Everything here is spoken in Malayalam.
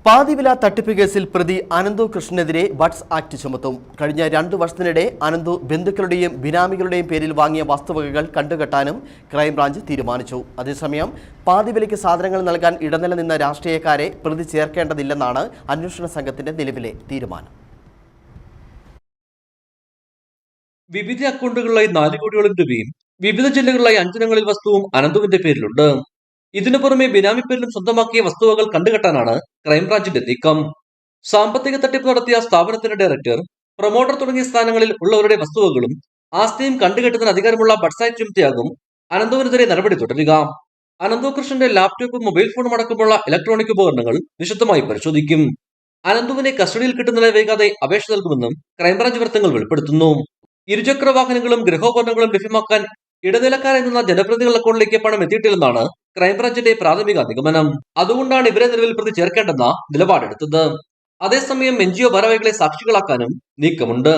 പാതിവില തട്ടിപ്പ് കേസിൽ പ്രതി അനന്തു കൃഷ്ണനെതിരെ വട്സ് ആക്ട് ചുമത്തും. കഴിഞ്ഞ 2 വർഷത്തിനിടെ അനന്തു ബന്ധുക്കളുടെയും ബിനാമികളുടെയും പേരിൽ വാങ്ങിയ വസ്തുവകകൾ കണ്ടുകെട്ടാനും ക്രൈംബ്രാഞ്ച് തീരുമാനിച്ചു. അതേസമയം പാതിവിലയ്ക്ക് സാധനങ്ങൾ നൽകാൻ ഇടനില നിന്ന രാഷ്ട്രീയക്കാരെ പ്രതി ചേർക്കേണ്ടതില്ലെന്നാണ് അന്വേഷണ സംഘത്തിന്റെ നിലവിലെ തീരുമാനം. വിവിധ അക്കൗണ്ടുകളിലായി 4 കോടിയോളം രൂപയും വിവിധ ജില്ലകളിലായി 5 ഇനങ്ങളിൽ വസ്തുവും അനന്തുവിന്റെ പേരിലുണ്ട്. ഇതിനു പുറമെ ബിനാമി പേരിലും സ്വന്തമാക്കിയ വസ്തുവകൾ കണ്ടുകെട്ടാനാണ് ക്രൈംബ്രാഞ്ചിന്റെ നീക്കം. സാമ്പത്തിക തട്ടിപ്പ് നടത്തിയ സ്ഥാപനത്തിന്റെ ഡയറക്ടർ, പ്രൊമോട്ടർ തുടങ്ങിയ സ്ഥാനങ്ങളിൽ ഉള്ളവരുടെ വസ്തുവകളും ആസ്തിയും കണ്ടുകെട്ടുന്നതിന് അധികാരമുള്ള ബഡ്സായി ചുമത്തിയാകും അനന്തുവിനെതിരെ നടപടി തുടരുക. അനന്തു കൃഷ്ണന്റെ ലാപ്ടോപ്പും മൊബൈൽ ഫോണും അടക്കമുള്ള ഇലക്ട്രോണിക് ഉപകരണങ്ങൾ വിശദമായി പരിശോധിക്കും. അനന്തുവിനെ കസ്റ്റഡിയിൽ കിട്ടുന്നതിനെ വൈകാതെ അപേക്ഷ നൽകുമെന്നും ക്രൈംബ്രാഞ്ച് വൃത്തങ്ങൾ വെളിപ്പെടുത്തുന്നു. ഇരുചക്ര വാഹനങ്ങളും ഗൃഹോപകരണങ്ങളും ലഭ്യമാക്കാൻ ഇടനിലക്കാരായി നിന്ന ജനപ്രതിനിധികളുടെ അക്കൗണ്ടിലേക്ക് പണം എത്തിയിട്ടില്ലെന്നാണ് ക്രൈംബ്രാഞ്ചിന്റെ പ്രാഥമിക നിഗമനം. അതുകൊണ്ടാണ് ഇവരെ നിലവിൽ പ്രതി ചേർക്കേണ്ടെന്ന നിലപാടെടുത്തത്. അതേസമയം എൻജിഒ ഭാരവാഹികളെ സാക്ഷികളാക്കാനും നീക്കമുണ്ട്.